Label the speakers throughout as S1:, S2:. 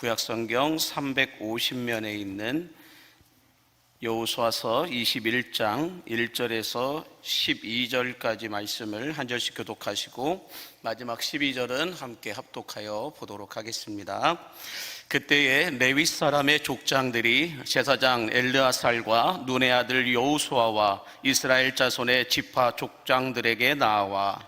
S1: 구약성경 350면에 있는 여호수아서 21장 1절에서 12절까지 말씀을 한 절씩 교독하시고 마지막 12절은 함께 합독하여 보도록 하겠습니다. 그때에 레위 사람의 족장들이 제사장 엘르아살과 눈의 아들 여호수아와 이스라엘 자손의 지파 족장들에게 나와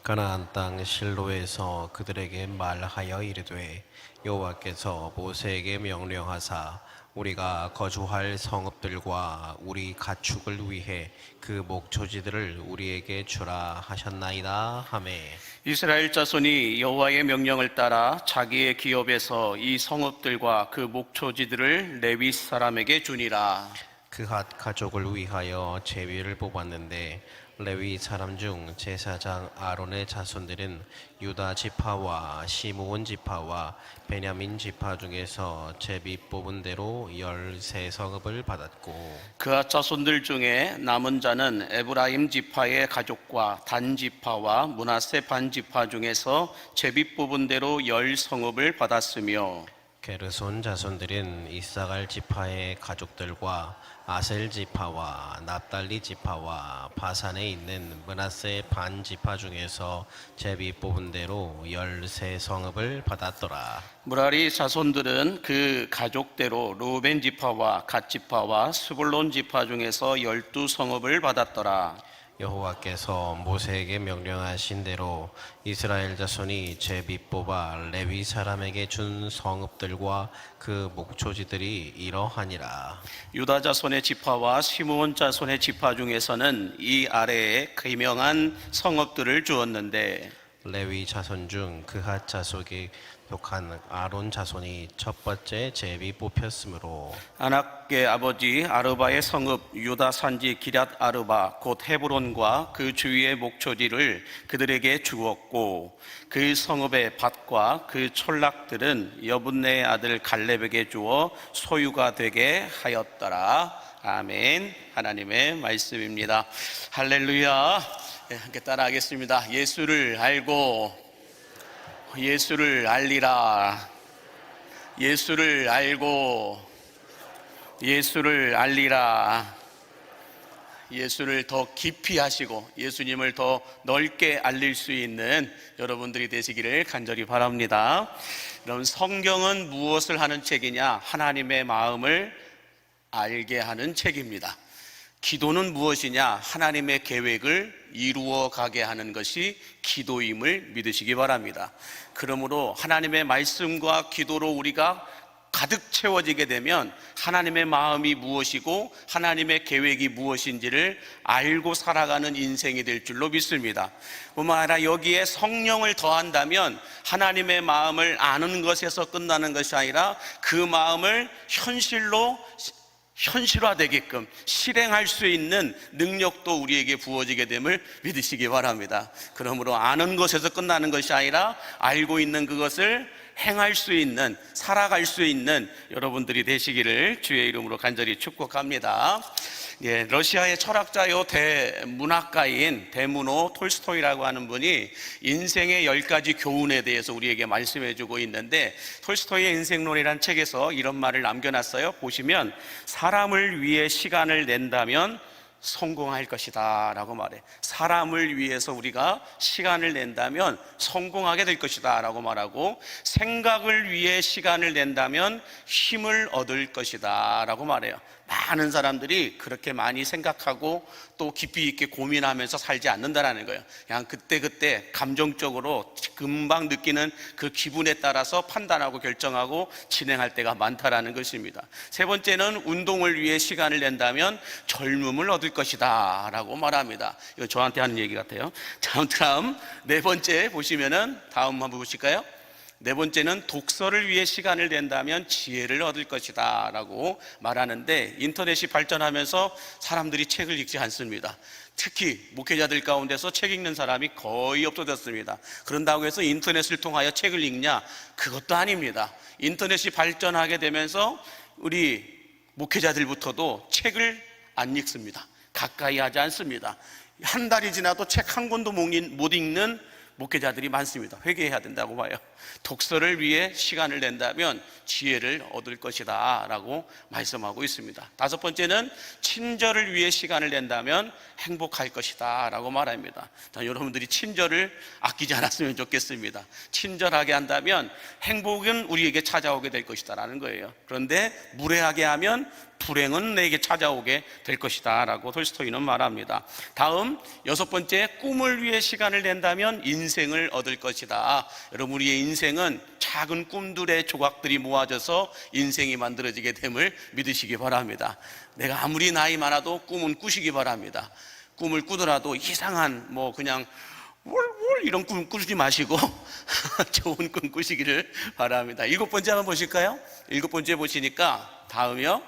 S2: 가나안 땅 실로에서 그들에게 말하여 이르되 여호와께서 모세에게 명령하사 우리가 거주할 성읍들과 우리 가축을 위해 그 목초지들을 우리에게 주라 하셨나이다 하매
S1: 이스라엘 자손이 여호와의 명령을 따라 자기의 기업에서 이 성읍들과 그 목초지들을 레위 사람에게 주니라.
S2: 그핫 가족을 위하여 제비를 뽑았는데 레위 사람 중 제사장 아론의 자손들은 유다 지파와 시므온 지파와 베냐민 지파 중에서 제비 뽑은 대로 13성읍을 받았고
S1: 그앗 자손들 중에 남은 자는 에브라임 지파의 가족과 단 지파와 므낫세 반 지파 중에서 제비 뽑은 대로 10성읍을 받았으며
S2: 게르손 자손들은 이사갈 지파의 가족들과 아셀 지파와 납달리 지파와 바산에 있는 므낫세 반 지파 중에서 제비 뽑은 대로 13성읍을 받았더라.
S1: 무라리 자손들은 그 가족대로 루벤 지파와 갓 지파와 스불론 지파 중에서 12성읍을 받았더라.
S2: 여호와께서 모세에게 명령하신 대로 이스라엘 자손이 제비 뽑아 레위 사람에게 준 성읍들과 그 목초지들이 이러하니라.
S1: 유다 자손의 지파와 시므온 자손의 지파 중에서는 이 아래에 기명한 성읍들을 주었는데
S2: 레위 자손 중 그핫 자손이 속한 아론 자손이 첫 번째 제비 뽑혔으므로
S1: 아낙의 아버지 아르바의 성읍 유다 산지 기럇 아르바 곧 헤브론과 그 주위의 목초지를 그들에게 주었고 그 성읍의 밭과 그 촌락들은 여분네의 아들 갈렙에게 주어 소유가 되게 하였더라. 아멘. 하나님의 말씀입니다. 할렐루야. 함께 따라하겠습니다. 예수를 알고 예수를 알리라. 예수를 알고 예수를 알리라. 예수를 더 깊이 하시고 예수님을 더 넓게 알릴 수 있는 여러분들이 되시기를 간절히 바랍니다. 여러분, 성경은 무엇을 하는 책이냐? 하나님의 마음을 알게 하는 책입니다. 기도는 무엇이냐? 하나님의 계획을 이루어 가게 하는 것이 기도임을 믿으시기 바랍니다. 그러므로 하나님의 말씀과 기도로 우리가 가득 채워지게 되면 하나님의 마음이 무엇이고 하나님의 계획이 무엇인지를 알고 살아가는 인생이 될 줄로 믿습니다. 뿐만 아니라 여기에 성령을 더한다면 하나님의 마음을 아는 것에서 끝나는 것이 아니라 그 마음을 현실화되게끔 실행할 수 있는 능력도 우리에게 부어지게 됨을 믿으시기 바랍니다. 그러므로 아는 것에서 끝나는 것이 아니라 알고 있는 그것을 행할 수 있는, 살아갈 수 있는 여러분들이 되시기를 주의 이름으로 간절히 축복합니다. 예, 러시아의 철학자요 대문학가인 데무노 톨스토이라고 하는 분이 인생의 10가지 교훈에 대해서 우리에게 말씀해 주고 있는데, 톨스토이의 인생론이라는 책에서 이런 말을 남겨놨어요. 보시면 사람을 위해 시간을 낸다면 성공할 것이다 라고 말해. 사람을 위해서 우리가 시간을 낸다면 성공하게 될 것이다 라고 말하고, 생각을 위해 시간을 낸다면 힘을 얻을 것이다 라고 말해요. 많은 사람들이 그렇게 많이 생각하고 또 깊이 있게 고민하면서 살지 않는다라는 거예요. 그냥 그때 감정적으로 금방 느끼는 그 기분에 따라서 판단하고 결정하고 진행할 때가 많다라는 것입니다. 세 번째는 운동을 위해 시간을 낸다면 젊음을 얻을 것이다 라고 말합니다. 이거 저한테 하는 얘기 같아요. 다음 네 번째 보시면은, 다음 한번 보실까요? 네 번째는 독서를 위해 시간을 낸다면 지혜를 얻을 것이다 라고 말하는데, 인터넷이 발전하면서 사람들이 책을 읽지 않습니다. 특히 목회자들 가운데서 책 읽는 사람이 거의 없어졌습니다. 그런다고 해서 인터넷을 통하여 책을 읽냐? 그것도 아닙니다. 인터넷이 발전하게 되면서 우리 목회자들부터도 책을 안 읽습니다. 가까이 하지 않습니다. 한 달이 지나도 책 한 권도 못 읽는 목회자들이 많습니다. 회개해야 된다고 봐요. 독서를 위해 시간을 낸다면 지혜를 얻을 것이다 라고 말씀하고 있습니다. 다섯 번째는 친절을 위해 시간을 낸다면 행복할 것이다 라고 말합니다. 자, 여러분들이 친절을 아끼지 않았으면 좋겠습니다. 친절하게 한다면 행복은 우리에게 찾아오게 될 것이다 라는 거예요. 그런데 무례하게 하면 불행은 내게 찾아오게 될 것이다 라고 톨스토이는 말합니다. 다음 여섯 번째, 꿈을 위해 시간을 낸다면 인생을 얻을 것이다. 여러분, 우리의 인생은 작은 꿈들의 조각들이 모아져서 인생이 만들어지게 됨을 믿으시기 바랍니다. 내가 아무리 나이 많아도 꿈은 꾸시기 바랍니다. 꿈을 꾸더라도 이상한 그냥 이런 꿈 꾸지 마시고 좋은 꿈 꾸시기를 바랍니다. 일곱 번째 한번 보실까요? 일곱 번째 보시니까 다음이요,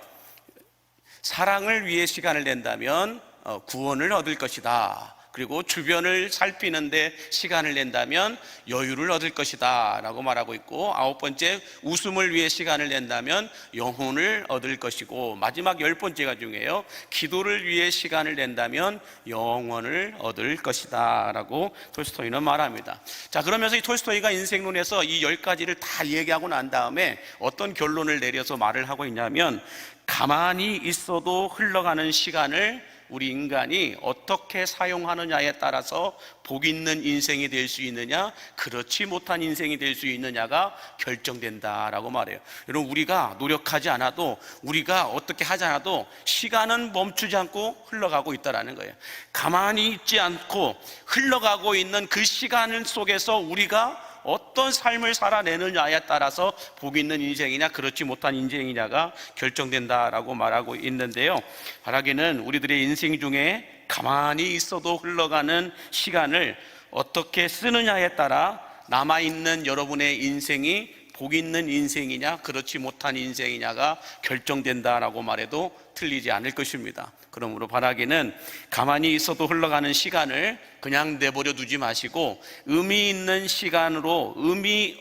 S1: 사랑을 위해 시간을 낸다면 구원을 얻을 것이다. 그리고 주변을 살피는데 시간을 낸다면 여유를 얻을 것이다 라고 말하고 있고, 아홉 번째, 웃음을 위해 시간을 낸다면 영혼을 얻을 것이고, 마지막 열 번째가 중요해요. 기도를 위해 시간을 낸다면 영원을 얻을 것이다 라고 톨스토이는 말합니다. 자, 그러면서 이 톨스토이가 인생론에서 이 10가지를 다 얘기하고 난 다음에 어떤 결론을 내려서 말을 하고 있냐면, 가만히 있어도 흘러가는 시간을 우리 인간이 어떻게 사용하느냐에 따라서 복 있는 인생이 될 수 있느냐, 그렇지 못한 인생이 될 수 있느냐가 결정된다라고 말해요. 여러분, 우리가 노력하지 않아도, 우리가 어떻게 하지 않아도 시간은 멈추지 않고 흘러가고 있다라는 거예요. 가만히 있지 않고 흘러가고 있는 그 시간 속에서 우리가 어떤 삶을 살아내느냐에 따라서 복 있는 인생이냐 그렇지 못한 인생이냐가 결정된다라고 말하고 있는데요, 바라기는 우리들의 인생 중에 가만히 있어도 흘러가는 시간을 어떻게 쓰느냐에 따라 남아있는 여러분의 인생이 복 있는 인생이냐 그렇지 못한 인생이냐가 결정된다라고 말해도 틀리지 않을 것입니다. 그러므로 바라기는 가만히 있어도 흘러가는 시간을 그냥 내버려 두지 마시고 의미 있는 시간으로 의미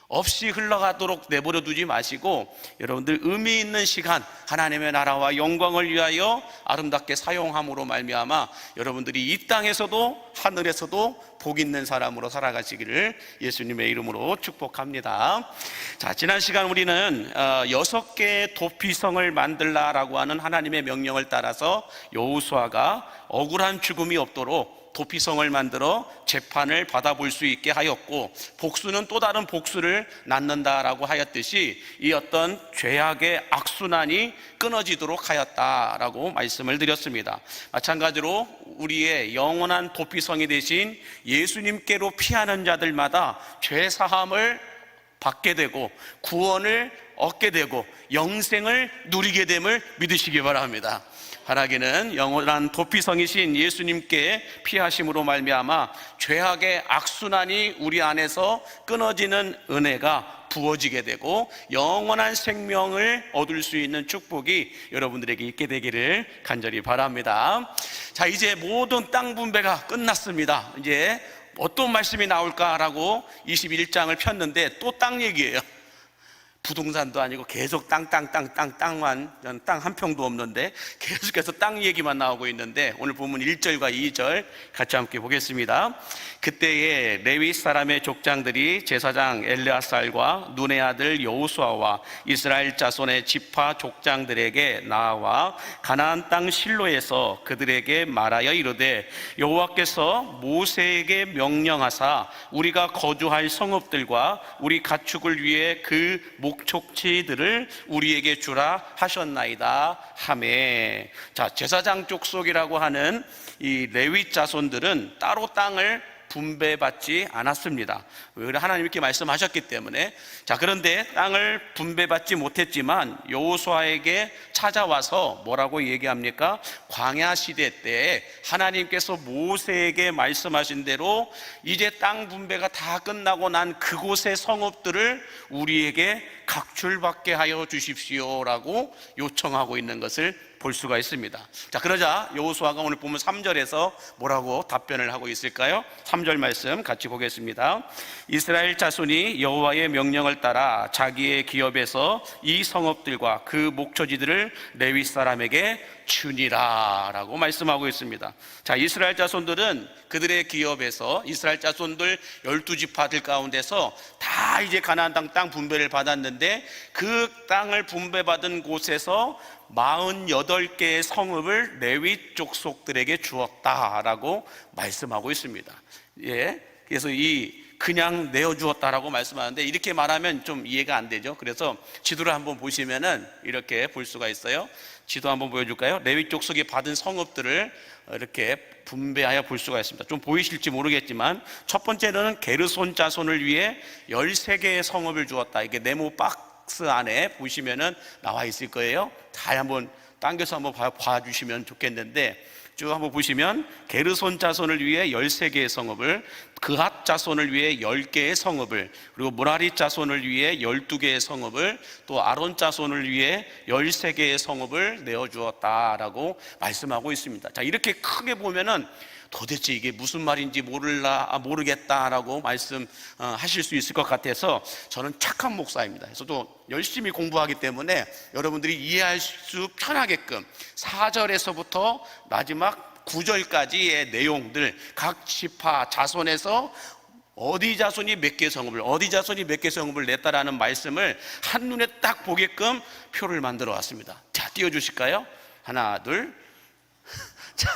S1: 없이 흘러가도록 내버려 두지 마시고, 여러분들 의미 있는 시간, 하나님의 나라와 영광을 위하여 아름답게 사용함으로 말미암아 여러분들이 이 땅에서도 하늘에서도 복 있는 사람으로 살아가시기를 예수님의 이름으로 축복합니다. 자, 지난 시간 우리는 6개의 도피성을 만들라라고 하는 하나님의 명령을 따라서 여호수아가 억울한 죽음이 없도록 도피성을 만들어 재판을 받아볼 수 있게 하였고, 복수는 또 다른 복수를 낳는다라고 하였듯이 이 어떤 죄악의 악순환이 끊어지도록 하였다라고 말씀을 드렸습니다. 마찬가지로 우리의 영원한 도피성이 되신 예수님께로 피하는 자들마다 죄 사함을 받게 되고 구원을 얻게 되고 영생을 누리게 됨을 믿으시기 바랍니다. 바라기는 영원한 도피성이신 예수님께 피하심으로 말미암아 죄악의 악순환이 우리 안에서 끊어지는 은혜가 부어지게 되고 영원한 생명을 얻을 수 있는 축복이 여러분들에게 있게 되기를 간절히 바랍니다. 자, 이제 모든 땅 분배가 끝났습니다. 이제 어떤 말씀이 나올까라고 21장을 폈는데 또 땅 얘기예요. 부동산도 아니고 계속 땅만, 땅 한 평도 없는데 계속해서 땅 얘기만 나오고 있는데, 오늘 본문 1절과 2절 같이 함께 보겠습니다. 그때에 레위 사람의 족장들이 제사장 엘르아살과 눈의 아들 여호수아와 이스라엘 자손의 지파 족장들에게 나와 가나안 땅 실로에서 그들에게 말하여 이르되, 여호와께서 모세에게 명령하사 우리가 거주할 성읍들과 우리 가축을 위해 그 목촉지들을 우리에게 주라 하셨나이다 하매. 자, 제사장 족속이라고 하는 이 레위 자손들은 따로 땅을 분배받지 않았습니다. 왜? 하나님 이렇게 말씀하셨기 때문에. 자, 그런데 땅을 분배받지 못했지만 여호수아에게 찾아와서 뭐라고 얘기합니까? 광야 시대 때 하나님께서 모세에게 말씀하신 대로 이제 땅 분배가 다 끝나고 난 그곳의 성읍들을 우리에게 각출받게 하여 주십시오라고 요청하고 있는 것을 볼 수가 있습니다. 자, 그러자 여호수아가 오늘 보면 3절에서 뭐라고 답변을 하고 있을까요? 3절 말씀 같이 보겠습니다. 이스라엘 자손이 여호와의 명령을 따라 자기의 기업에서 이 성읍들과 그 목초지들을 레위 사람에게 주니라 라고 말씀하고 있습니다. 자, 이스라엘 자손들은 그들의 기업에서 이스라엘 자손들 12지파들 가운데서 다 이제 가나안 땅 분배를 받았는데 그 땅을 분배받은 곳에서 48개의 성읍을 레위 족속들에게 주었다라고 말씀하고 있습니다. 예, 그래서 그냥 내어주었다라고 말씀하는데 이렇게 말하면 좀 이해가 안 되죠. 그래서 지도를 한번 보시면은 이렇게 볼 수가 있어요. 지도 한번 보여줄까요? 레위 족속이 받은 성읍들을 이렇게 분배하여 볼 수가 있습니다. 좀 보이실지 모르겠지만 첫 번째는 게르손 자손을 위해 13개의 성읍을 주었다. 이게 네모 박스 안에 보시면은 나와 있을 거예요. 다 한번 당겨서 한번 봐주시면 좋겠는데 쭉 한번 보시면 게르손 자손을 위해 13개의 성읍을, 그핫 자손을 위해 10개의 성읍을, 그리고 무라리 자손을 위해 12개의 성읍을, 또 아론 자손을 위해 13개의 성읍을 내어주었다라고 말씀하고 있습니다. 자, 이렇게 크게 보면은 도대체 이게 무슨 말인지 모르겠다라고 말씀하실 수 있을 것 같아서 저는 착한 목사입니다. 그래서 또 열심히 공부하기 때문에 여러분들이 이해할 수 편하게끔 4절에서부터 마지막 9절까지의 내용들 각 지파 자손에서 어디 자손이 몇 개 성읍을, 어디 자손이 몇 개 성읍을 냈다라는 말씀을 한눈에 딱 보게끔 표를 만들어 왔습니다. 자, 띄워주실까요? 하나, 둘. 자,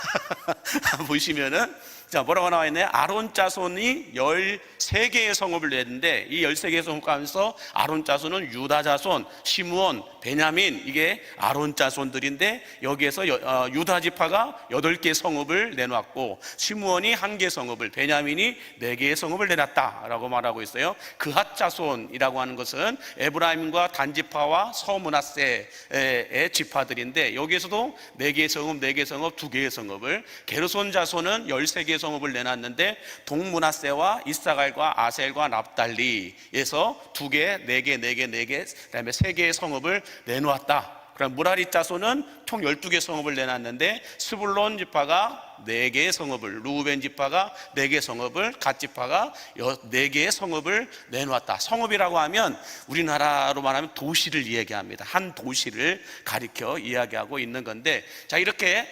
S1: 보시면은 자, 뭐라고 나와 있나요? 아론 자손이 13개의 성읍을 냈는데 이 13개의 성읍 가운데서 아론 자손은 유다 자손, 시므온, 베냐민, 이게 아론 자손들인데 여기에서 유다 지파가 8개 성읍을 내놨고 시므온이 1개 성읍을, 베냐민이 4개의 성읍을 내놨다라고 말하고 있어요. 그핫 자손이라고 하는 것은 에브라임과 단지파와 서므낫세의 지파들인데 여기에서도 4개의 성읍, 4개의 성읍, 2개의 성읍을, 게르손 자손은 13개의 성읍을 내놨는데 동므낫세와 이사갈과 아셀과 납달리에서 2개, 4개, 4개, 4개, 그다음에 3개의 성읍을 내놓았다. 그럼 무라리 자손은 총 12개 성읍을 내놨는데 스불론 지파가 4개의 성읍을, 루벤 지파가 4개 성읍을, 갓 지파가 4개의 성읍을 내놓았다. 성읍이라고 하면 우리나라로 말하면 도시를 이야기합니다. 한 도시를 가리켜 이야기하고 있는 건데, 자, 이렇게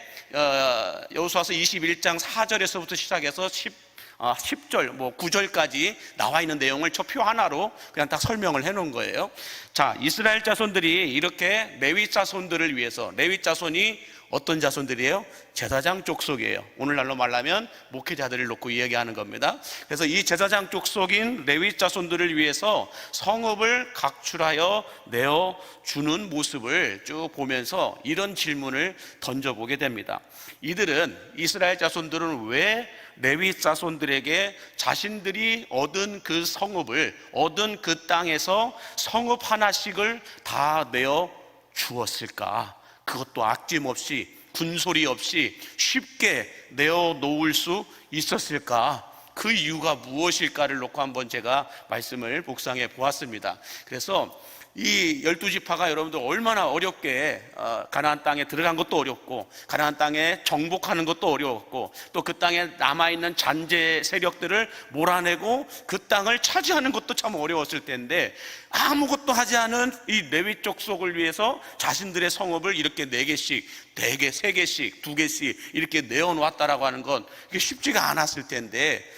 S1: 여호수아서 21장 4절에서부터 시작해서 10절, 9절까지 나와 있는 내용을 저 표 하나로 그냥 딱 설명을 해 놓은 거예요. 자, 이스라엘 자손들이 이렇게 레위 자손들을 위해서, 레위 자손이 어떤 자손들이에요? 제사장 족속이에요. 오늘날로 말하면 목회자들을 놓고 이야기하는 겁니다. 그래서 이 제사장 족속인 레위 자손들을 위해서 성읍을 각출하여 내어주는 모습을 쭉 보면서 이런 질문을 던져보게 됩니다. 이스라엘 자손들은 왜 레위 자손들에게 자신들이 얻은 그 성읍을, 얻은 그 땅에서 성읍 하나씩을 다 내어 주었을까? 그것도 아낌없이, 군소리 없이 쉽게 내어놓을 수 있었을까? 그 이유가 무엇일까를 놓고 한번 제가 말씀을 묵상해 보았습니다. 그래서 이 12지파가 여러분들 얼마나 어렵게 가나안 땅에 들어간 것도 어렵고 가나안 땅에 정복하는 것도 어려웠고 또 그 땅에 남아있는 잔재 세력들을 몰아내고 그 땅을 차지하는 것도 참 어려웠을 텐데 아무것도 하지 않은 이 레위 족속을 위해서 자신들의 성읍을 이렇게 4개씩, 4개, 3개씩, 2개씩 이렇게 내어놓았다라고 하는 건 이게 쉽지가 않았을 텐데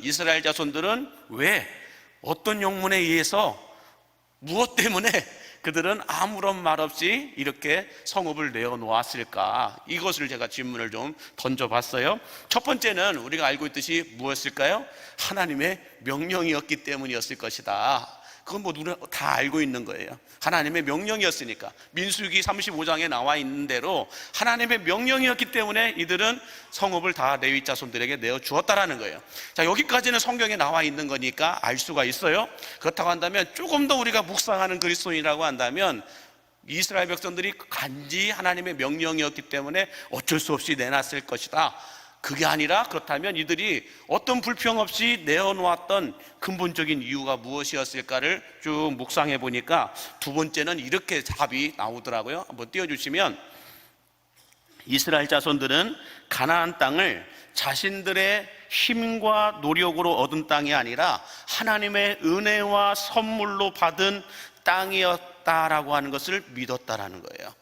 S1: 이스라엘 자손들은 왜, 어떤 용문에 의해서, 무엇 때문에 그들은 아무런 말 없이 이렇게 성읍을 내어놓았을까? 이것을 제가 질문을 좀 던져봤어요. 첫 번째는 우리가 알고 있듯이 무엇일까요? 하나님의 명령이었기 때문이었을 것이다. 그건 누구나 다 알고 있는 거예요. 하나님의 명령이었으니까. 민수기 35장에 나와 있는 대로 하나님의 명령이었기 때문에 이들은 성읍을 다 레위 자손들에게 내어 주었다라는 거예요. 자, 여기까지는 성경에 나와 있는 거니까 알 수가 있어요. 그렇다고 한다면 조금 더 우리가 묵상하는 그리스도인이라고 한다면 이스라엘 백성들이 간지 하나님의 명령이었기 때문에 어쩔 수 없이 내놨을 것이다. 그게 아니라 그렇다면 이들이 어떤 불평 없이 내어놓았던 근본적인 이유가 무엇이었을까를 쭉 묵상해 보니까 두 번째는 이렇게 답이 나오더라고요. 한번 띄워주시면 이스라엘 자손들은 가나안 땅을 자신들의 힘과 노력으로 얻은 땅이 아니라 하나님의 은혜와 선물로 받은 땅이었다라고 하는 것을 믿었다라는 거예요.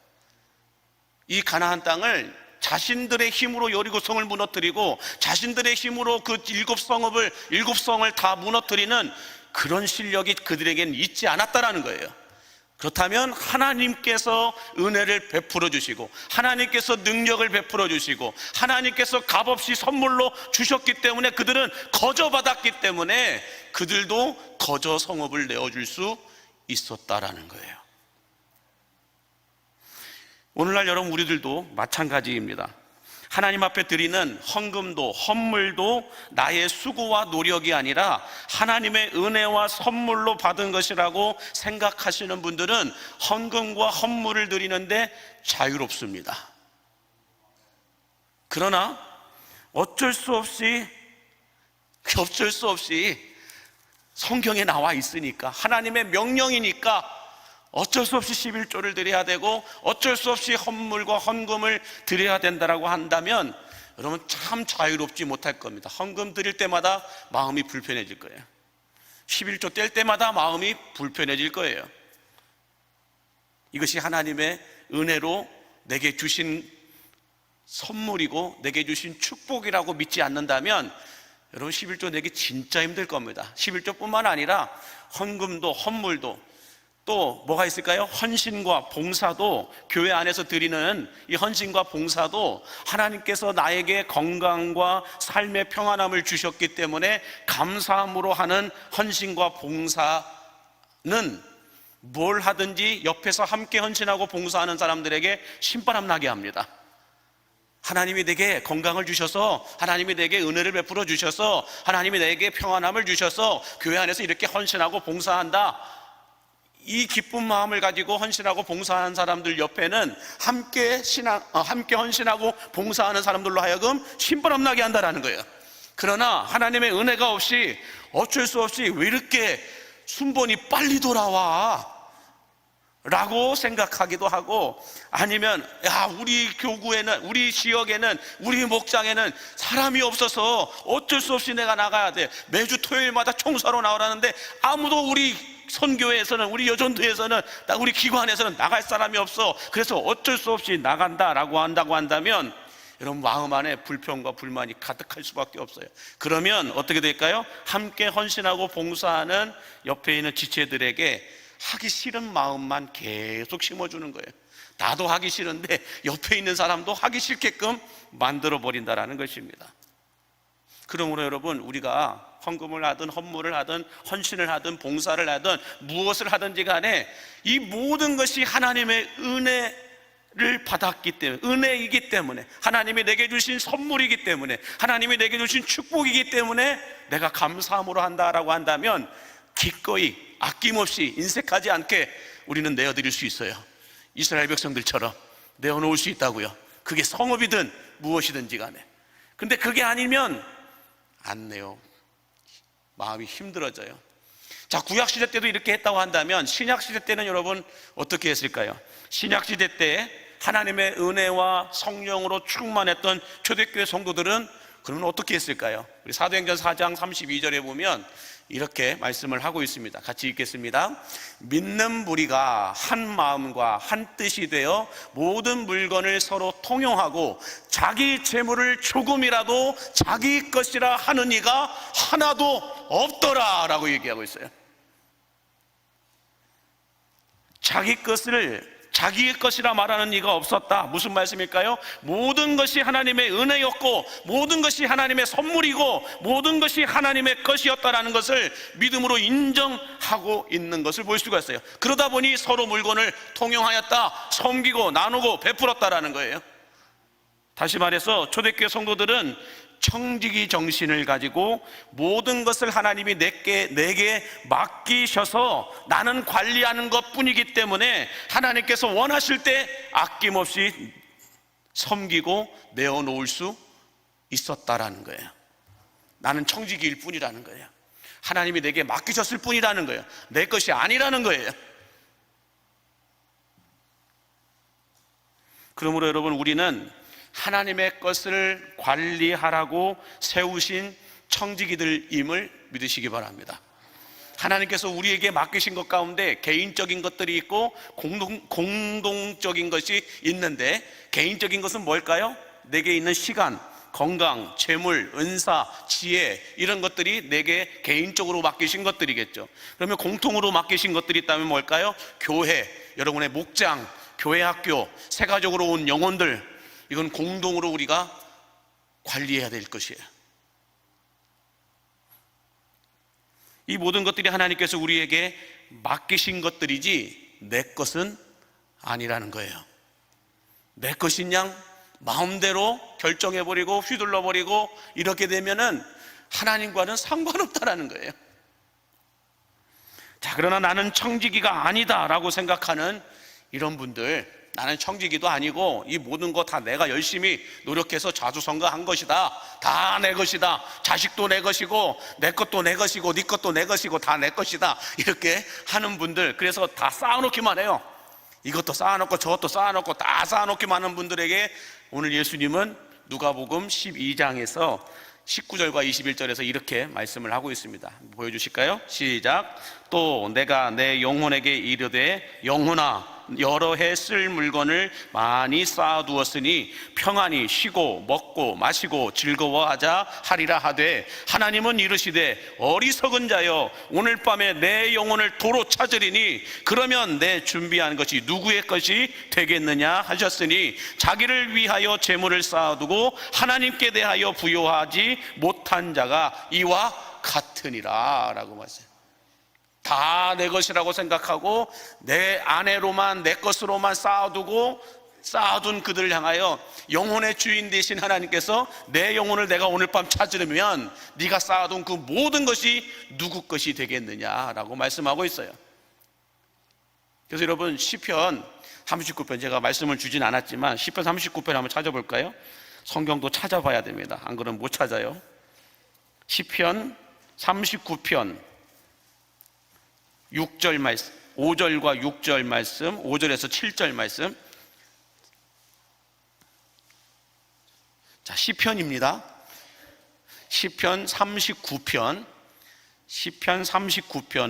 S1: 이 가나안 땅을 자신들의 힘으로 여리고성을 무너뜨리고 자신들의 힘으로 그 일곱 성을 다 무너뜨리는 그런 실력이 그들에게는 있지 않았다라는 거예요. 그렇다면 하나님께서 은혜를 베풀어 주시고 하나님께서 능력을 베풀어 주시고 하나님께서 값없이 선물로 주셨기 때문에 그들은 거저받았기 때문에 그들도 거저 성읍을 내어줄 수 있었다라는 거예요. 오늘날 여러분, 우리들도 마찬가지입니다. 하나님 앞에 드리는 헌금도 헌물도 나의 수고와 노력이 아니라 하나님의 은혜와 선물로 받은 것이라고 생각하시는 분들은 헌금과 헌물을 드리는데 자유롭습니다. 그러나 어쩔 수 없이 성경에 나와 있으니까, 하나님의 명령이니까 어쩔 수 없이 11조를 드려야 되고 어쩔 수 없이 헌물과 헌금을 드려야 된다라고 한다면 여러분 참 자유롭지 못할 겁니다. 헌금 드릴 때마다 마음이 불편해질 거예요. 11조 뗄 때마다 마음이 불편해질 거예요. 이것이 하나님의 은혜로 내게 주신 선물이고 내게 주신 축복이라고 믿지 않는다면 여러분 11조 내기 진짜 힘들 겁니다. 11조뿐만 아니라 헌금도 헌물도 또 뭐가 있을까요? 헌신과 봉사도, 교회 안에서 드리는 이 헌신과 봉사도 하나님께서 나에게 건강과 삶의 평안함을 주셨기 때문에 감사함으로 하는 헌신과 봉사는 뭘 하든지 옆에서 함께 헌신하고 봉사하는 사람들에게 신바람 나게 합니다. 하나님이 내게 건강을 주셔서, 하나님이 내게 은혜를 베풀어 주셔서, 하나님이 내게 평안함을 주셔서 교회 안에서 이렇게 헌신하고 봉사한다, 이 기쁜 마음을 가지고 헌신하고 봉사하는 사람들 옆에는 함께 헌신하고 봉사하는 사람들로 하여금 신바람 나게 한다라는 거예요. 그러나 하나님의 은혜가 없이 어쩔 수 없이 왜 이렇게 순번이 빨리 돌아와? 라고 생각하기도 하고, 아니면 우리 교구에는, 우리 지역에는, 우리 목장에는 사람이 없어서 어쩔 수 없이 내가 나가야 돼. 매주 토요일마다 총사로 나오라는데 아무도 우리 선교회에서는, 우리 여전도에서는, 우리 기관에서는 나갈 사람이 없어. 그래서 어쩔 수 없이 나간다라고 한다면 여러분 마음 안에 불평과 불만이 가득할 수밖에 없어요. 그러면 어떻게 될까요? 함께 헌신하고 봉사하는 옆에 있는 지체들에게 하기 싫은 마음만 계속 심어주는 거예요. 나도 하기 싫은데 옆에 있는 사람도 하기 싫게끔 만들어버린다라는 것입니다. 그러므로 여러분, 우리가 헌금을 하든 헌물을 하든 헌신을 하든 봉사를 하든 무엇을 하든지 간에 이 모든 것이 하나님의 은혜를 받았기 때문에, 은혜이기 때문에, 하나님이 내게 주신 선물이기 때문에, 하나님이 내게 주신 축복이기 때문에 내가 감사함으로 한다라고 한다면 기꺼이 아낌없이 인색하지 않게 우리는 내어드릴 수 있어요. 이스라엘 백성들처럼 내어놓을 수 있다고요. 그게 성읍이든 무엇이든지 간에. 근데 그게 아니면 안 내요. 마음이 힘들어져요. 자, 구약시대 때도 이렇게 했다고 한다면 신약시대 때는 여러분 어떻게 했을까요? 신약시대 때 하나님의 은혜와 성령으로 충만했던 초대교회 성도들은 그러면 어떻게 했을까요? 우리 사도행전 4장 32절에 보면 이렇게 말씀을 하고 있습니다. 같이 읽겠습니다. 믿는 무리가 한 마음과 한 뜻이 되어 모든 물건을 서로 통용하고 자기 재물을 조금이라도 자기 것이라 하는 이가 하나도 없더라 라고 얘기하고 있어요. 자기의 것이라 말하는 이가 없었다. 무슨 말씀일까요? 모든 것이 하나님의 은혜였고 모든 것이 하나님의 선물이고 모든 것이 하나님의 것이었다라는 것을 믿음으로 인정하고 있는 것을 볼 수가 있어요. 그러다 보니 서로 물건을 통용하였다, 섬기고 나누고 베풀었다라는 거예요. 다시 말해서 초대교회 성도들은 청지기 정신을 가지고 모든 것을 하나님이 내게 맡기셔서 나는 관리하는 것뿐이기 때문에 하나님께서 원하실 때 아낌없이 섬기고 내어놓을 수 있었다라는 거예요. 나는 청지기일 뿐이라는 거예요. 하나님이 내게 맡기셨을 뿐이라는 거예요. 내 것이 아니라는 거예요. 그러므로 여러분, 우리는 하나님의 것을 관리하라고 세우신 청지기들임을 믿으시기 바랍니다. 하나님께서 우리에게 맡기신 것 가운데 개인적인 것들이 있고 공동적인 것이 있는데, 개인적인 것은 뭘까요? 내게 있는 시간, 건강, 재물, 은사, 지혜, 이런 것들이 내게 개인적으로 맡기신 것들이겠죠. 그러면 공통으로 맡기신 것들이 있다면 뭘까요? 교회, 여러분의 목장, 교회 학교, 세가족으로 온 영혼들, 이건 공동으로 우리가 관리해야 될 것이에요. 이 모든 것들이 하나님께서 우리에게 맡기신 것들이지 내 것은 아니라는 거예요. 내 것인 양 마음대로 결정해버리고 휘둘러버리고 이렇게 되면은 하나님과는 상관없다라는 거예요. 자, 그러나 나는 청지기가 아니다라고 생각하는 이런 분들, 나는 청지기도 아니고 이 모든 거 다 내가 열심히 노력해서 자수성가한 것이다, 다 내 것이다, 자식도 내 것이고 내 것도 내 것이고 네 것도 내 것이고 다 내 것이다, 이렇게 하는 분들, 그래서 다 쌓아놓기만 해요. 이것도 쌓아놓고 저것도 쌓아놓고 다 쌓아놓기만 하는 분들에게 오늘 예수님은 누가복음 12장에서 19절과 21절에서 이렇게 말씀을 하고 있습니다. 보여주실까요? 시작. 또 내가 내 영혼에게 이르되 영혼아, 여러 해 쓸 물건을 많이 쌓아두었으니 평안히 쉬고 먹고 마시고 즐거워하자 하리라 하되, 하나님은 이르시되 어리석은 자여, 오늘 밤에 내 영혼을 도로 찾으리니 그러면 내 준비한 것이 누구의 것이 되겠느냐 하셨으니 자기를 위하여 재물을 쌓아두고 하나님께 대하여 부요하지 못한 자가 이와 같으니라 라고 말씀해요. 다 내 것이라고 생각하고 내 아내로만, 내 것으로만 쌓아둔 그들을 향하여 영혼의 주인 되신 하나님께서 내 영혼을 내가 오늘 밤 찾으려면 네가 쌓아둔 그 모든 것이 누구 것이 되겠느냐라고 말씀하고 있어요. 그래서 여러분, 시편 39편, 제가 말씀을 주진 않았지만 시편 39편 한번 찾아볼까요? 성경도 찾아봐야 됩니다. 안 그러면 못 찾아요. 시편 39편 6절 말씀, 5절과 6절 말씀, 5절에서 7절 말씀. 자, 시편입니다. 시편 39편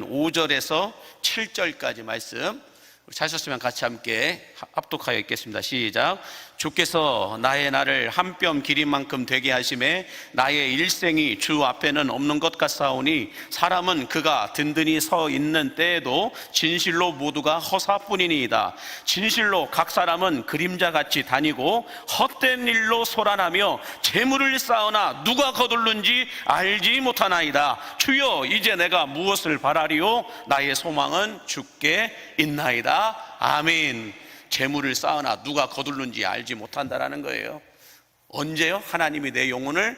S1: 5절에서 7절까지 말씀. 찾으셨으면 같이 함께 합독하여 읽겠습니다. 시작. 주께서 나의 날을 한 뼘 길인 만큼 되게 하심에 나의 일생이 주 앞에는 없는 것 같사오니, 사람은 그가 든든히 서 있는 때에도 진실로 모두가 허사뿐이니이다. 진실로 각 사람은 그림자같이 다니고 헛된 일로 소란하며 재물을 쌓으나 누가 거둘는지 알지 못하나이다. 주여, 이제 내가 무엇을 바라리요? 나의 소망은 주께 있나이다. 아멘. 재물을 쌓으나 누가 거둘는지 알지 못한다라는 거예요. 언제요? 하나님이 내 영혼을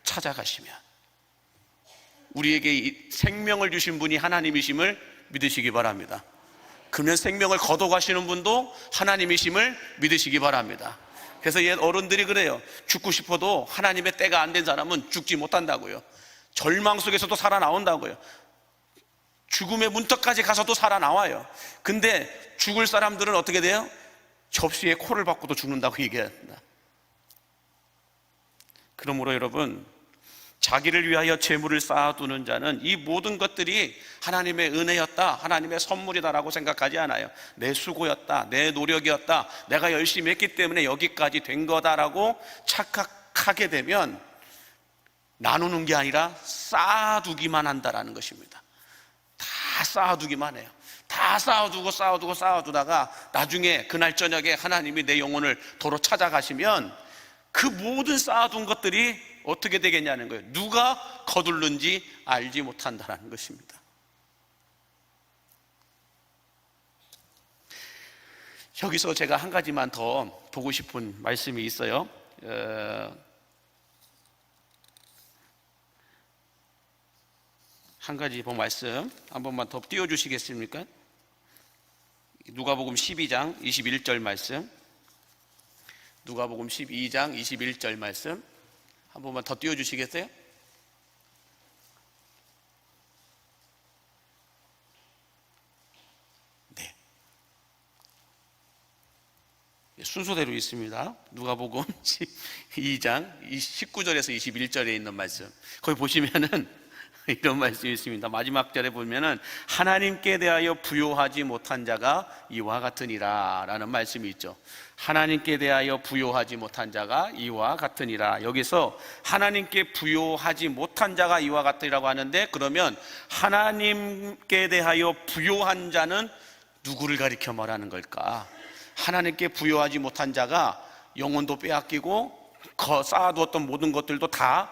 S1: 찾아가시면. 우리에게 이 생명을 주신 분이 하나님이심을 믿으시기 바랍니다. 그러면 생명을 거둬가시는 분도 하나님이심을 믿으시기 바랍니다. 그래서 옛 어른들이 그래요. 죽고 싶어도 하나님의 때가 안 된 사람은 죽지 못한다고요. 절망 속에서도 살아나온다고요. 죽음의 문턱까지 가서도 살아나와요. 근데 죽을 사람들은 어떻게 돼요? 접시에 코를 박고도 죽는다고 얘기합니다. 그러므로 여러분, 자기를 위하여 재물을 쌓아두는 자는 이 모든 것들이 하나님의 은혜였다, 하나님의 선물이다라고 생각하지 않아요. 내 수고였다, 내 노력이었다, 내가 열심히 했기 때문에 여기까지 된 거다라고 착각하게 되면 나누는 게 아니라 쌓아두기만 한다라는 것입니다. 다 쌓아두기만 해요. 다 쌓아두다가 나중에 그날 저녁에 하나님이 내 영혼을 도로 찾아가시면 그 모든 쌓아둔 것들이 어떻게 되겠냐는 거예요. 누가 거둘는지 알지 못한다는 것입니다. 여기서 제가 한 가지만 더 보고 싶은 말씀이 있어요. 한 가지 본 말씀 한 번만 더 띄워주시겠습니까? 누가복음 12장 21절 말씀, 누가복음 12장 21절 말씀 한 번만 더 띄워주시겠어요? 네. 순서대로 있습니다. 누가복음 12장 19절에서 21절에 있는 말씀, 거기 보시면은 이런 말씀이 있습니다. 마지막 절에 보면은 하나님께 대하여 부요하지 못한 자가 이와 같으니라 라는 말씀이 있죠. 하나님께 대하여 부요하지 못한 자가 이와 같으니라. 여기서 하나님께 부요하지 못한 자가 이와 같으리라고 하는데, 그러면 하나님께 대하여 부요한 자는 누구를 가리켜 말하는 걸까? 하나님께 부요하지 못한 자가 영혼도 빼앗기고 쌓아두었던 모든 것들도 다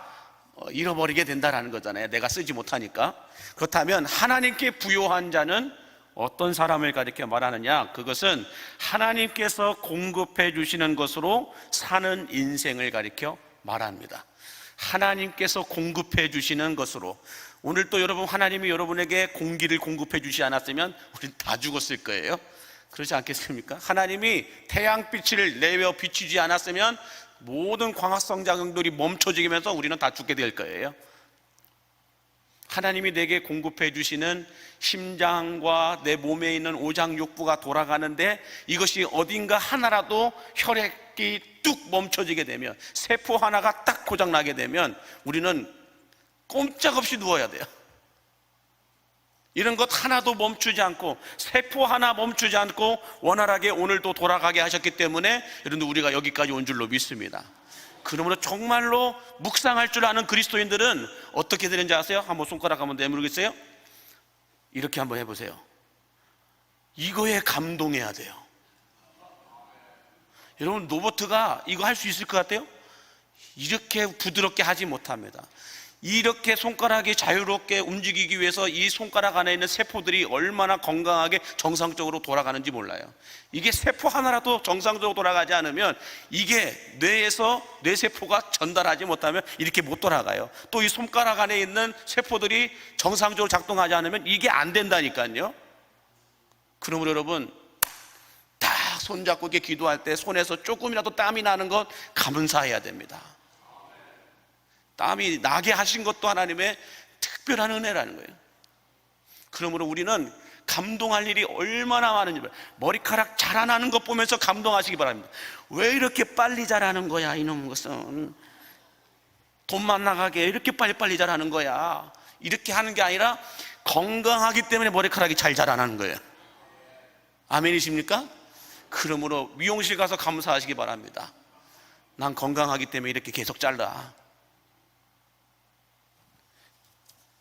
S1: 잃어버리게 된다라는 거잖아요. 내가 쓰지 못하니까. 그렇다면 하나님께 부요한 자는 어떤 사람을 가리켜 말하느냐? 그것은 하나님께서 공급해 주시는 것으로 사는 인생을 가리켜 말합니다. 하나님께서 공급해 주시는 것으로. 오늘 또 여러분, 하나님이 여러분에게 공기를 공급해 주지 않았으면 우린 다 죽었을 거예요. 그렇지 않겠습니까? 하나님이 태양빛을 내려 비추지 않았으면 모든 광합성 작용들이 멈춰지면서 우리는 다 죽게 될 거예요. 하나님이 내게 공급해 주시는 심장과 내 몸에 있는 오장육부가 돌아가는데, 이것이 어딘가 하나라도 혈액이 뚝 멈춰지게 되면, 세포 하나가 딱 고장나게 되면 우리는 꼼짝없이 누워야 돼요. 이런 것 하나도 멈추지 않고, 세포 하나 멈추지 않고 원활하게 오늘도 돌아가게 하셨기 때문에 여러분, 우리가 여기까지 온 줄로 믿습니다. 그러므로 정말로 묵상할 줄 아는 그리스도인들은 어떻게 되는지 아세요? 한번 손가락 한번 내밀겠어요? 이렇게 한번 해보세요. 이거에 감동해야 돼요. 여러분, 로봇가 이거 할 수 있을 것 같아요? 이렇게 부드럽게 하지 못합니다. 이렇게 손가락이 자유롭게 움직이기 위해서 이 손가락 안에 있는 세포들이 얼마나 건강하게 정상적으로 돌아가는지 몰라요. 이게 세포 하나라도 정상적으로 돌아가지 않으면, 이게 뇌에서 뇌세포가 전달하지 못하면 이렇게 못 돌아가요. 또 이 손가락 안에 있는 세포들이 정상적으로 작동하지 않으면 이게 안 된다니까요. 그러므로 여러분, 딱 손잡고 이렇게 기도할 때 손에서 조금이라도 땀이 나는 것 감사해야 됩니다. 땀이 나게 하신 것도 하나님의 특별한 은혜라는 거예요. 그러므로 우리는 감동할 일이 얼마나 많은지, 머리카락 자라나는 것 보면서 감동하시기 바랍니다. 왜 이렇게 빨리 자라는 거야, 이놈 것은. 돈만 나가게 이렇게 빨리빨리 자라는 거야. 이렇게 하는 게 아니라 건강하기 때문에 머리카락이 잘 자라나는 거예요. 아멘이십니까? 그러므로 미용실 가서 감사하시기 바랍니다. 난 건강하기 때문에 이렇게 계속 잘라.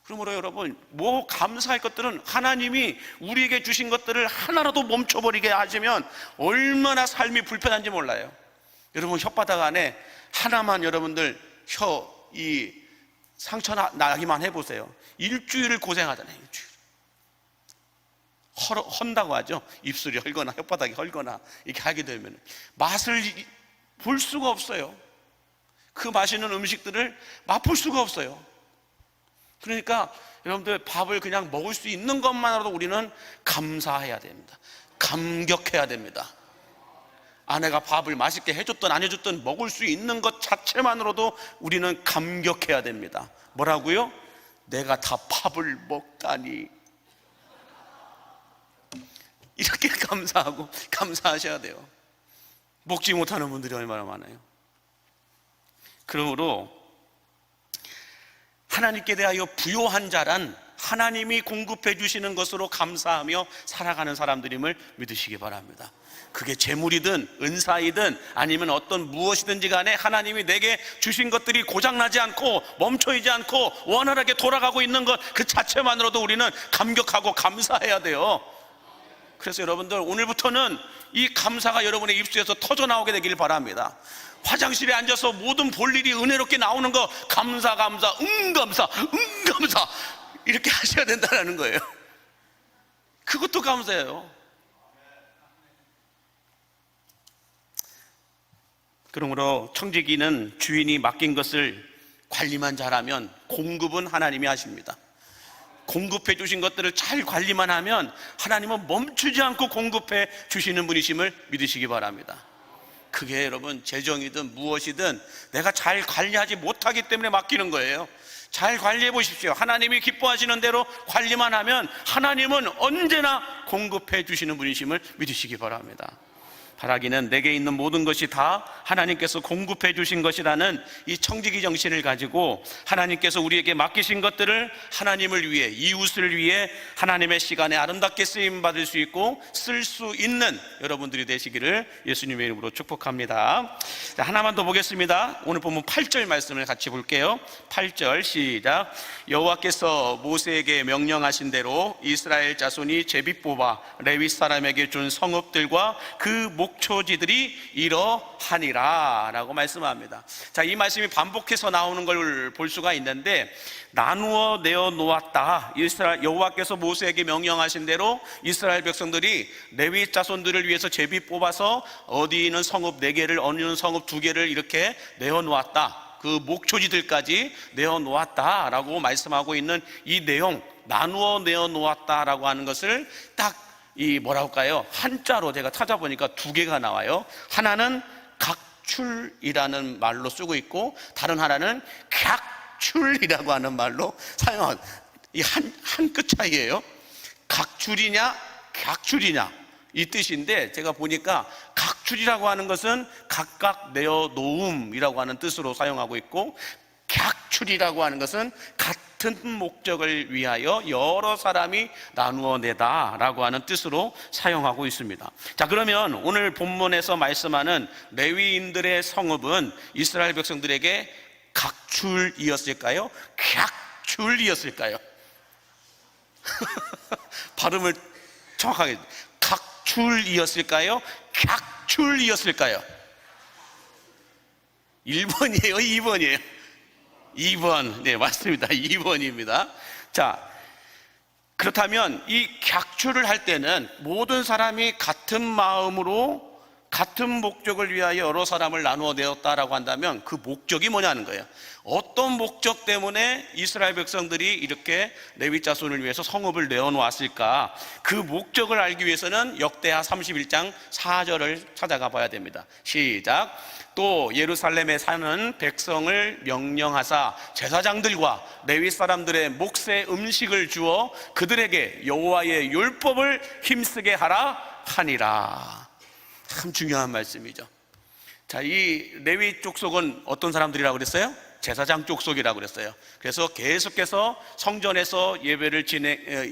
S1: 그러므로 여러분, 뭐 감사할 것들은 하나님이 우리에게 주신 것들을 하나라도 멈춰버리게 하시면 얼마나 삶이 불편한지 몰라요. 여러분, 혓바닥 안에 하나만 여러분들 이 상처 나기만 해보세요. 일주일을 고생하잖아요. 일주일. 헌다고 하죠. 입술이 헐거나 혓바닥이 헐거나 이렇게 하게 되면 맛을 볼 수가 없어요. 그 맛있는 음식들을 맛볼 수가 없어요. 그러니까 여러분들, 밥을 그냥 먹을 수 있는 것만으로도 우리는 감사해야 됩니다. 감격해야 됩니다. 아내가 밥을 맛있게 해줬든 안 해줬든 먹을 수 있는 것 자체만으로도 우리는 감격해야 됩니다. 뭐라고요? 내가 다 밥을 먹다니. 이렇게 감사하고 감사하셔야 돼요. 먹지 못하는 분들이 얼마나 많아요. 그러므로 하나님께 대하여 부요한 자란 하나님이 공급해 주시는 것으로 감사하며 살아가는 사람들임을 믿으시기 바랍니다. 그게 재물이든 은사이든 아니면 어떤 무엇이든지 간에 하나님이 내게 주신 것들이 고장나지 않고 멈춰있지 않고 원활하게 돌아가고 있는 것 그 자체만으로도 우리는 감격하고 감사해야 돼요. 그래서 여러분들, 오늘부터는 이 감사가 여러분의 입술에서 터져 나오게 되길 바랍니다. 화장실에 앉아서 모든 볼일이 은혜롭게 나오는 거 감사 감사 이렇게 하셔야 된다는 거예요. 그것도 감사해요. 그러므로 청지기는 주인이 맡긴 것을 관리만 잘하면 공급은 하나님이 하십니다. 공급해 주신 것들을 잘 관리만 하면 하나님은 멈추지 않고 공급해 주시는 분이심을 믿으시기 바랍니다. 그게 여러분 재정이든 무엇이든 내가 잘 관리하지 못하기 때문에 맡기는 거예요. 잘 관리해 보십시오. 하나님이 기뻐하시는 대로 관리만 하면 하나님은 언제나 공급해 주시는 분이심을 믿으시기 바랍니다. 바라기는 내게 있는 모든 것이 다 하나님께서 공급해 주신 것이라는 이 청지기 정신을 가지고 하나님께서 우리에게 맡기신 것들을 하나님을 위해, 이웃을 위해 하나님의 시간에 아름답게 쓰임 받을 수 있고 쓸 수 있는 여러분들이 되시기를 예수님의 이름으로 축복합니다. 자, 하나만 더 보겠습니다. 오늘 본문 8절 말씀을 같이 볼게요. 8절 시작. 여호와께서 모세에게 명령하신 대로 이스라엘 자손이 제비 뽑아 레위 사람에게 준 성읍들과 그 목초지들이 이러하니라 라고 말씀합니다. 자, 이 말씀이 반복해서 나오는 걸 볼 수가 있는데, 나누어 내어 놓았다. 여호와께서 모세에게 명령하신 대로 이스라엘 백성들이 레위 자손들을 위해서 제비 뽑아서 어디는 성읍 4개를, 어디는 성읍 2개를 이렇게 내어 놓았다. 그 목초지들까지 내어 놓았다라고 말씀하고 있는 이 내용, 나누어 내어 놓았다라고 하는 것을 딱 뭐라고 할까요? 한자로 제가 찾아보니까 2개가 나와요. 하나는 각출이라는 말로 쓰고 있고, 다른 하나는 객출이라고 하는 말로 사용한, 이 한 끗 차이예요. 각출이냐 객출이냐 이 뜻인데, 제가 보니까 각출이라고 하는 것은 각각 내어 놓음이라고 하는 뜻으로 사용하고 있고, 객출이라고 하는 것은 같은 목적을 위하여 여러 사람이 나누어 내다라고 하는 뜻으로 사용하고 있습니다. 자, 그러면 오늘 본문에서 말씀하는 레위인들의 성읍은 이스라엘 백성들에게 각출이었을까요? 객출이었을까요? 발음을 정확하게, 각출이었을까요? 객출이었을까요? 1번이에요? 2번이에요? 2번. 네, 맞습니다. 2번입니다. 자, 그렇다면 이 객출을 할 때는 모든 사람이 같은 마음으로 같은 목적을 위하여 여러 사람을 나누어 내었다라고 한다면 그 목적이 뭐냐는 거예요. 어떤 목적 때문에 이스라엘 백성들이 이렇게 레위 자손을 위해서 성읍을 내어놓았을까? 그 목적을 알기 위해서는 역대하 31장 4절을 찾아가 봐야 됩니다. 시작. 또 예루살렘에 사는 백성을 명령하사 제사장들과 레위 사람들의 몫의 음식을 주어 그들에게 여호와의 율법을 힘쓰게 하라 하니라. 참 중요한 말씀이죠. 자, 이 레위 족속은 어떤 사람들이라고 그랬어요? 제사장 족속이라고 그랬어요. 그래서 계속해서 성전에서 예배를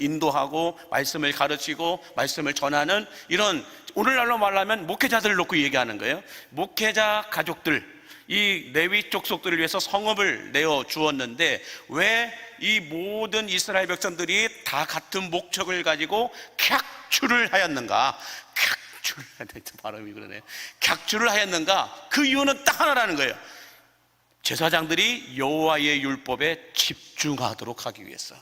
S1: 인도하고 말씀을 가르치고 말씀을 전하는, 이런, 오늘날로 말하면 목회자들을 놓고 얘기하는 거예요. 목회자 가족들, 이 레위 족속들을 위해서 성읍을 내어 주었는데, 왜 이 모든 이스라엘 백성들이 다 같은 목적을 가지고 객출을 하였는가? 발음이 그러네. 객출을 하였는가? 그 이유는 딱 하나라는 거예요. 제사장들이 여호와의 율법에 집중하도록 하기 위해서,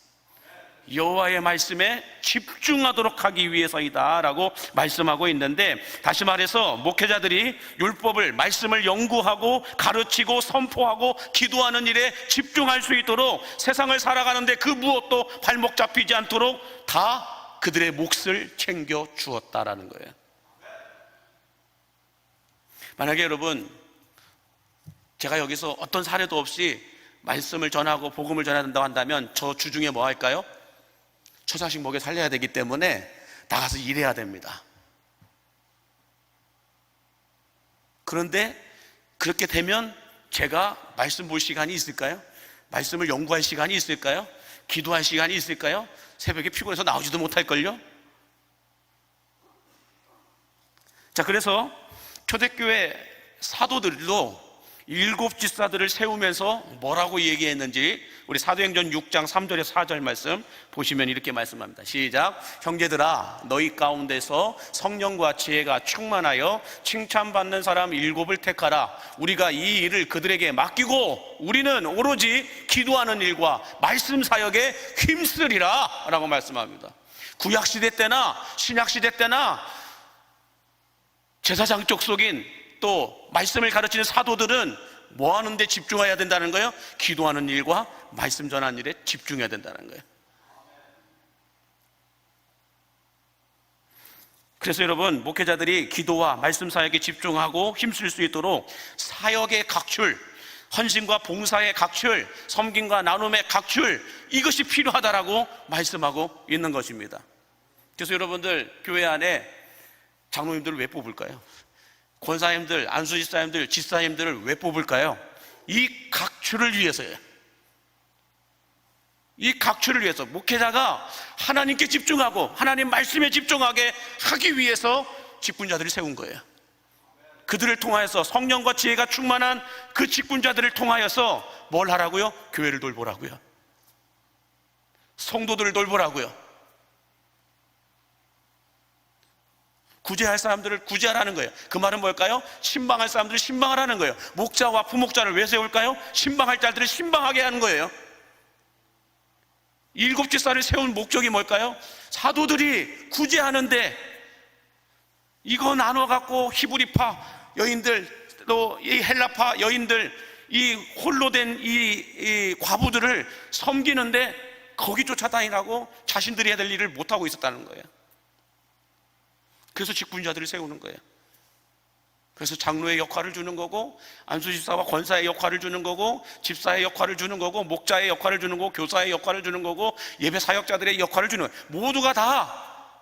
S1: 여호와의 말씀에 집중하도록 하기 위해서이다 라고 말씀하고 있는데, 다시 말해서 목회자들이 율법을, 말씀을 연구하고 가르치고 선포하고 기도하는 일에 집중할 수 있도록, 세상을 살아가는데 그 무엇도 발목 잡히지 않도록 다 그들의 몫을 챙겨 주었다라는 거예요. 만약에 여러분, 제가 여기서 어떤 사례도 없이 말씀을 전하고 복음을 전해야 된다고 한다면 저 주중에 뭐 할까요? 처자식 먹여 살려야 되기 때문에 나가서 일해야 됩니다. 그런데 그렇게 되면 제가 말씀 볼 시간이 있을까요? 말씀을 연구할 시간이 있을까요? 기도할 시간이 있을까요? 새벽에 피곤해서 나오지도 못할걸요? 자, 그래서 초대교회 사도들도 7 집사들을 세우면서 뭐라고 얘기했는지 우리 사도행전 6장 3절에서 4절 말씀 보시면 이렇게 말씀합니다. 시작. 형제들아, 너희 가운데서 성령과 지혜가 충만하여 칭찬받는 사람 7을 택하라. 우리가 이 일을 그들에게 맡기고 우리는 오로지 기도하는 일과 말씀 사역에 힘쓰리라 라고 말씀합니다. 구약시대 때나 신약시대 때나 제사장 족속인 또 말씀을 가르치는 사도들은 뭐 하는 데 집중해야 된다는 거예요? 기도하는 일과 말씀 전하는 일에 집중해야 된다는 거예요. 그래서 여러분, 목회자들이 기도와 말씀 사역에 집중하고 힘쓸 수 있도록 사역의 각출, 헌신과 봉사의 각출, 섬김과 나눔의 각출, 이것이 필요하다라고 말씀하고 있는 것입니다. 그래서 여러분들, 교회 안에 장로님들을 왜 뽑을까요? 권사님들, 안수집사님들, 집사님들을 왜 뽑을까요? 이 각출을 위해서예요. 이 각출을 위해서 목회자가 하나님께 집중하고 하나님 말씀에 집중하게 하기 위해서 직분자들을 세운 거예요. 그들을 통하여서 성령과 지혜가 충만한 그 직분자들을 통하여서 뭘 하라고요? 교회를 돌보라고요. 성도들을 돌보라고요. 구제할 사람들을 구제하라는 거예요. 그 말은 뭘까요? 신방할 사람들을 신방하라는 거예요. 목자와 부목자를 왜 세울까요? 신방할 자들을 신방하게 하는 거예요. 일곱 집사를 세운 목적이 뭘까요? 사도들이 구제하는데 이거 나눠갖고 히브리파 여인들, 또 이 헬라파 여인들, 이 홀로 된 이 과부들을 섬기는데 거기 쫓아다니라고 자신들이 해야 될 일을 못하고 있었다는 거예요. 그래서 직분자들을 세우는 거예요. 그래서 장로의 역할을 주는 거고, 안수집사와 권사의 역할을 주는 거고, 집사의 역할을 주는 거고, 목자의 역할을 주는 거고, 교사의 역할을 주는 거고, 예배 사역자들의 역할을 주는 거예요. 모두가 다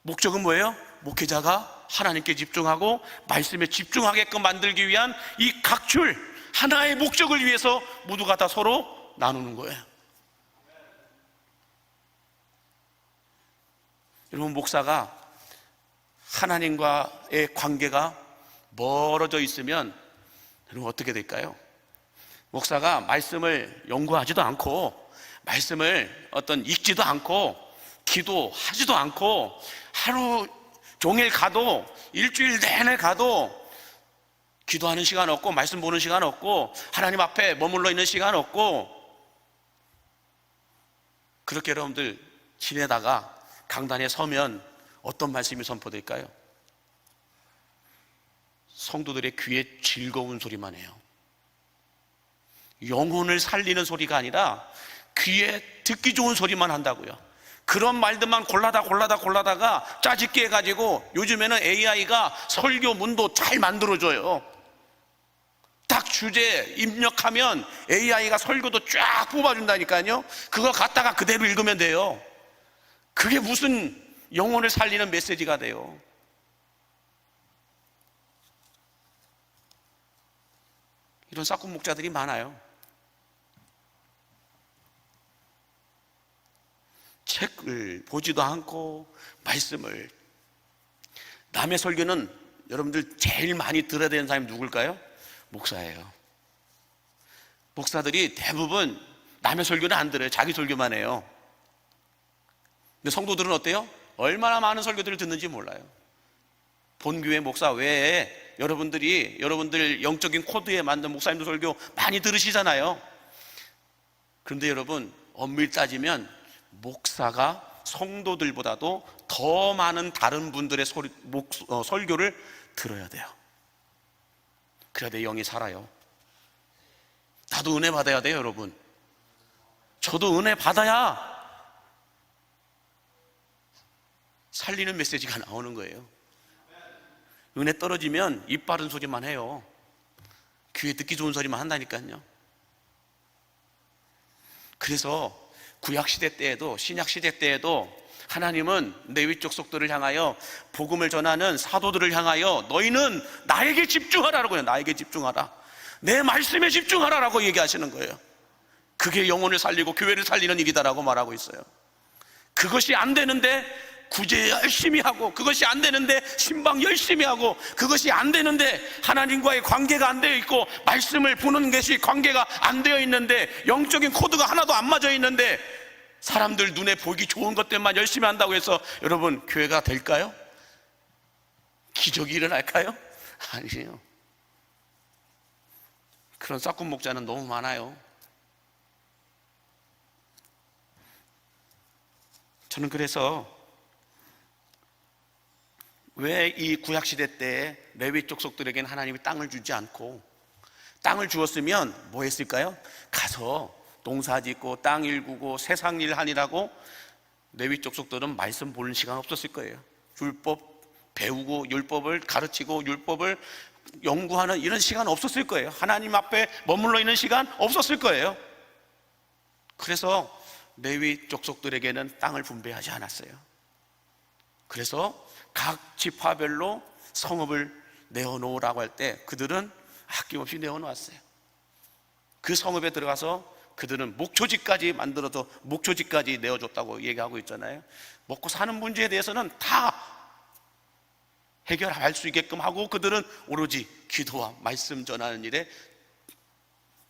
S1: 목적은 뭐예요? 목회자가 하나님께 집중하고 말씀에 집중하게끔 만들기 위한 이 각출 하나의 목적을 위해서 모두가 다 서로 나누는 거예요. 여러분, 목사가 하나님과의 관계가 멀어져 있으면 여러분 어떻게 될까요? 목사가 말씀을 연구하지도 않고 말씀을 읽지도 않고 기도하지도 않고 하루 종일 가도 일주일 내내 가도 기도하는 시간 없고 말씀 보는 시간 없고 하나님 앞에 머물러 있는 시간 없고 그렇게 여러분들 지내다가 강단에 서면 어떤 말씀이 선포될까요? 성도들의 귀에 즐거운 소리만 해요. 영혼을 살리는 소리가 아니라 귀에 듣기 좋은 소리만 한다고요. 그런 말들만 골라다가 짜집게 해가지고 요즘에는 AI가 설교 문도 잘 만들어줘요. 딱 주제 입력하면 AI가 설교도 쫙 뽑아준다니까요. 그거 갖다가 그대로 읽으면 돼요. 그게 무슨 영혼을 살리는 메시지가 돼요. 이런 싹군 목자들이 많아요. 책을 보지도 않고 말씀을, 남의 설교는 여러분들 제일 많이 들어야 되는 사람이 누굴까요? 목사예요. 목사들이 대부분 남의 설교는 안 들어요. 자기 설교만 해요. 근데 성도들은 어때요? 얼마나 많은 설교들을 듣는지 몰라요. 본교회 목사 외에 여러분들 영적인 코드에 만든 목사님들 설교 많이 들으시잖아요. 그런데 여러분, 엄밀히 따지면 목사가 성도들보다도 더 많은 다른 분들의 설교를 들어야 돼요. 그래야 내 영이 살아요. 나도 은혜 받아야 돼요, 여러분. 저도 은혜 받아야 살리는 메시지가 나오는 거예요. 은혜 떨어지면 입 바른 소리만 해요. 귀에 듣기 좋은 소리만 한다니까요. 그래서 구약시대 때에도 신약시대 때에도 하나님은 레위 족속들을 향하여 복음을 전하는 사도들을 향하여 너희는 나에게 집중하라라고요. 나에게 집중하라, 내 말씀에 집중하라라고 얘기하시는 거예요. 그게 영혼을 살리고 교회를 살리는 일이다라고 말하고 있어요. 그것이 안 되는데 구제 열심히 하고, 그것이 안 되는데 신방 열심히 하고, 그것이 안 되는데 하나님과의 관계가 안 되어 있고 말씀을 보는 것이 관계가 안 되어 있는데 영적인 코드가 하나도 안 맞아 있는데 사람들 눈에 보기 좋은 것들만 열심히 한다고 해서 여러분 교회가 될까요? 기적이 일어날까요? 아니에요. 그런 싹군 목자는 너무 많아요. 저는 그래서 왜 이 구약시대 때 레위 족속들에게는 하나님이 땅을 주지 않고, 땅을 주었으면 뭐 했을까요? 가서 농사 짓고 땅 일구고 세상 일 하느라고 레위 족속들은 말씀 보는 시간 없었을 거예요. 율법 배우고 율법을 가르치고 율법을 연구하는 이런 시간 없었을 거예요. 하나님 앞에 머물러 있는 시간 없었을 거예요. 그래서 레위 족속들에게는 땅을 분배하지 않았어요. 그래서 각 지파별로 성읍을 내어놓으라고 할 때 그들은 아낌없이 내어놓았어요. 그 성읍에 들어가서 그들은 목초지까지 만들어서 목초지까지 내어줬다고 얘기하고 있잖아요. 먹고 사는 문제에 대해서는 다 해결할 수 있게끔 하고 그들은 오로지 기도와 말씀 전하는 일에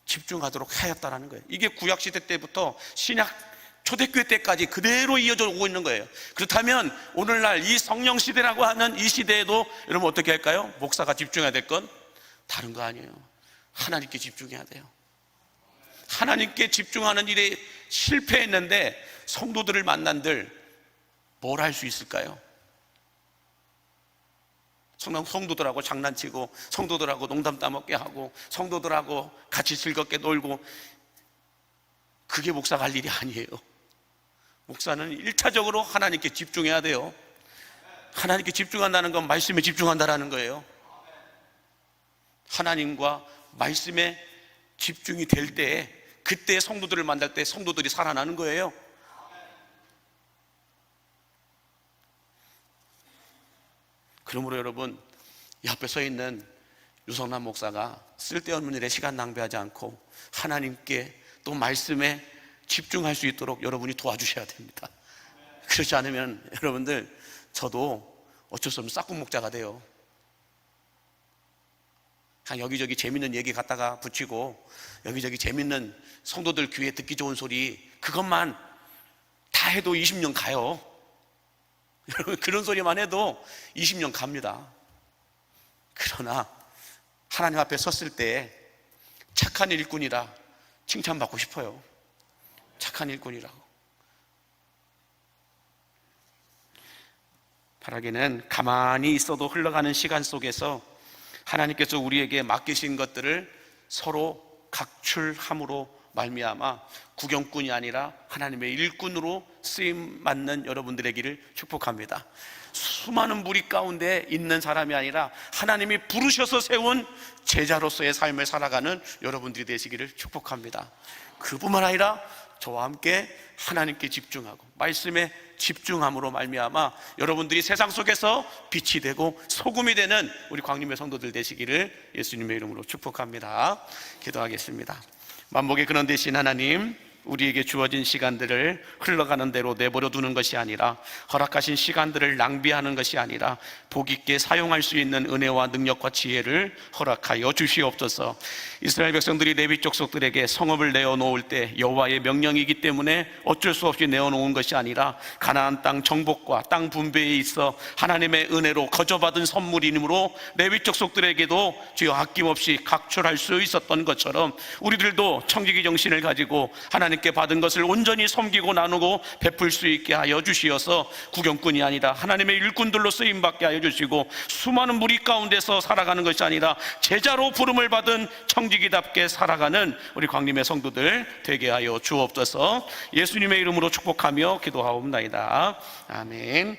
S1: 집중하도록 하였다는 거예요. 이게 구약시대 때부터 신약 초대교회 때까지 그대로 이어져 오고 있는 거예요. 그렇다면 오늘날 이 성령시대라고 하는 이 시대에도 여러분 어떻게 할까요? 목사가 집중해야 될 건 다른 거 아니에요. 하나님께 집중해야 돼요. 하나님께 집중하는 일에 실패했는데 성도들을 만난들 뭘 할 수 있을까요? 성도들하고 장난치고 성도들하고 농담 따먹게 하고 성도들하고 같이 즐겁게 놀고, 그게 목사가 할 일이 아니에요. 목사는 1차적으로 하나님께 집중해야 돼요. 하나님께 집중한다는 건 말씀에 집중한다라는 거예요. 하나님과 말씀에 집중이 될 때, 그때 성도들을 만날 때 성도들이 살아나는 거예요. 그러므로 여러분, 이 앞에 서 있는 유성남 목사가 쓸데없는 일에 시간 낭비하지 않고 하나님께 또 말씀에 집중할 수 있도록 여러분이 도와주셔야 됩니다. 그렇지 않으면 여러분들, 저도 어쩔 수 없는 싹둑 목자가 돼요. 그냥 여기저기 재밌는 얘기 갖다가 붙이고 여기저기 재밌는 성도들 귀에 듣기 좋은 소리, 그것만 다 해도 20년 가요. 여러분, 그런 소리만 해도 20년 갑니다. 그러나 하나님 앞에 섰을 때 착한 일꾼이라 칭찬받고 싶어요. 착한 일꾼이라고. 바라기는 가만히 있어도 흘러가는 시간 속에서 하나님께서 우리에게 맡기신 것들을 서로 각출함으로 말미암아 구경꾼이 아니라 하나님의 일꾼으로 쓰임 받는 여러분들의 길을 축복합니다. 수많은 무리 가운데 있는 사람이 아니라 하나님이 부르셔서 세운 제자로서의 삶을 살아가는 여러분들이 되시기를 축복합니다. 그뿐만 아니라 저와 함께 하나님께 집중하고 말씀에 집중함으로 말미암아 여러분들이 세상 속에서 빛이 되고 소금이 되는 우리 광림의 성도들 되시기를 예수님의 이름으로 축복합니다. 기도하겠습니다. 만복의 근원 되신 하나님, 우리에게 주어진 시간들을 흘러가는 대로 내버려 두는 것이 아니라, 허락하신 시간들을 낭비하는 것이 아니라 복 있게 사용할 수 있는 은혜와 능력과 지혜를 허락하여 주시옵소서. 이스라엘 백성들이 레위 족속들에게 성읍을 내어놓을 때 여호와의 명령이기 때문에 어쩔 수 없이 내어놓은 것이 아니라 가나안 땅 정복과 땅 분배에 있어 하나님의 은혜로 거저받은 선물이므로 레위 족속들에게도 주여 아낌없이 각출할 수 있었던 것처럼 우리들도 청지기 정신을 가지고 하나님께 받은 것을 온전히 섬기고 나누고 베풀 수 있게 하여 주시어서 구경꾼이 아니라 하나님의 일꾼들로 쓰임받게 하여 주시고, 수많은 무리 가운데서 살아가는 것이 아니라 제자로 부름을 받은 청지기답게 살아가는 우리 광림의 성도들 되게 하여 주옵소서. 예수님의 이름으로 축복하며 기도하옵나이다. 아멘.